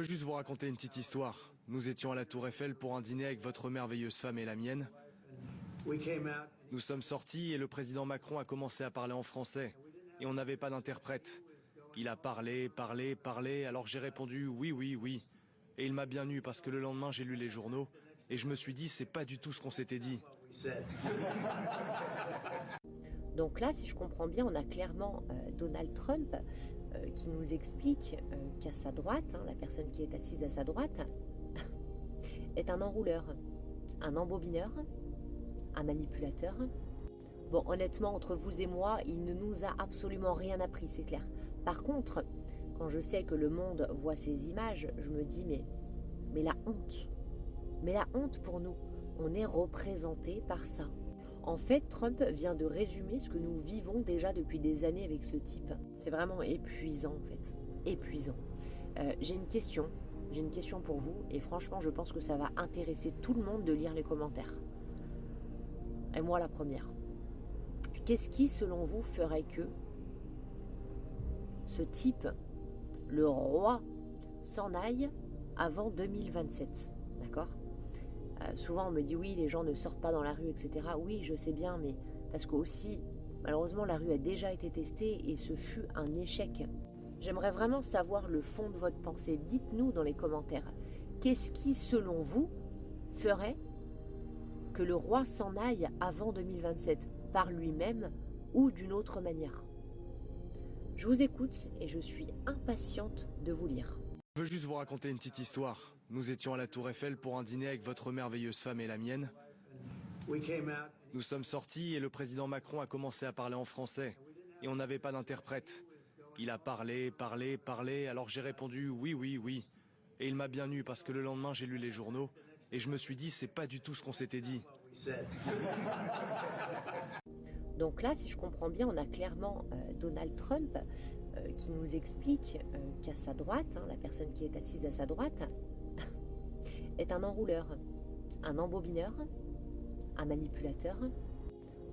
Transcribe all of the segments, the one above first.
Je veux juste vous raconter une petite histoire. Nous étions à la Tour Eiffel pour un dîner avec votre merveilleuse femme et la mienne. Nous sommes sortis et le président Macron a commencé à parler en français. Et on n'avait pas d'interprète. Il a parlé, alors j'ai répondu oui, oui, oui. Et il m'a bien eu parce que le lendemain j'ai lu les journaux et je me suis dit c'est pas du tout ce qu'on s'était dit. Donc là, si je comprends bien, on a clairement Donald Trump qui nous explique qu'à sa droite, la personne qui est assise à sa droite, est un enrouleur, un embobineur, un manipulateur. Bon, honnêtement, entre vous et moi, il ne nous a absolument rien appris, c'est clair. Par contre, quand je sais que le monde voit ces images, je me dis, mais la honte. Mais la honte pour nous, on est représenté par ça. En fait, Trump vient de résumer ce que nous vivons déjà depuis des années avec ce type. C'est vraiment épuisant, en fait. Épuisant. J'ai une question pour vous, et franchement, je pense que ça va intéresser tout le monde de lire les commentaires. Et moi, la première. Qu'est-ce qui, selon vous, ferait que ce type, le roi, s'en aille avant 2027 ? D'accord ? Souvent, on me dit oui, les gens ne sortent pas dans la rue, etc. Oui, je sais bien, mais parce que aussi, malheureusement, la rue a déjà été testée et ce fut un échec. J'aimerais vraiment savoir le fond de votre pensée. Dites-nous dans les commentaires. Qu'est-ce qui, selon vous, ferait que le roi s'en aille avant 2027, par lui-même ou d'une autre manière? Je vous écoute et je suis impatiente de vous lire. Je veux juste vous raconter une petite histoire. Nous étions à la Tour Eiffel pour un dîner avec votre merveilleuse femme et la mienne. Nous sommes sortis et le président Macron a commencé à parler en français. Et on n'avait pas d'interprète. Il a parlé, alors j'ai répondu oui, oui, oui. Et il m'a bien eu parce que le lendemain j'ai lu les journaux et je me suis dit c'est pas du tout ce qu'on s'était dit. Donc là, si je comprends bien, on a clairement Donald Trump qui nous explique qu'à sa droite, la personne qui est assise à sa droite, est un enrouleur, un embobineur, un manipulateur.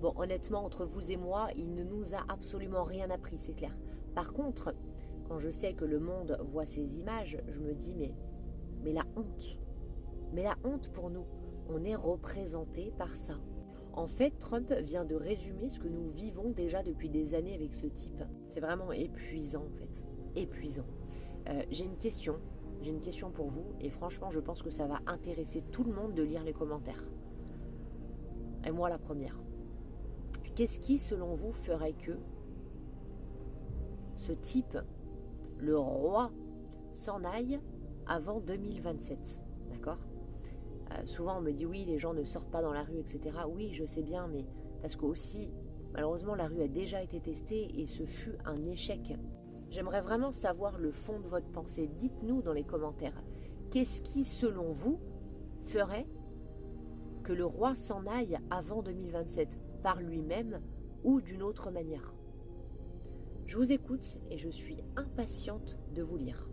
Bon, honnêtement, entre vous et moi, il ne nous a absolument rien appris, c'est clair. Par contre, quand je sais que le monde voit ces images, je me dis, mais la honte. Mais la honte pour nous, on est représenté par ça. En fait, Trump vient de résumer ce que nous vivons déjà depuis des années avec ce type. C'est vraiment épuisant, en fait. Épuisant. J'ai une question pour vous, et franchement, je pense que ça va intéresser tout le monde de lire les commentaires. Et moi, la première. Qu'est-ce qui, selon vous, ferait que ce type, le roi, s'en aille avant 2027 ? D'accord ? Souvent, on me dit oui, les gens ne sortent pas dans la rue, etc. Oui, je sais bien, mais parce que aussi, malheureusement, la rue a déjà été testée et ce fut un échec. J'aimerais vraiment savoir le fond de votre pensée. Dites-nous dans les commentaires. Qu'est-ce qui, selon vous, ferait que le roi s'en aille avant 2027, par lui-même ou d'une autre manière? Je vous écoute et je suis impatiente de vous lire.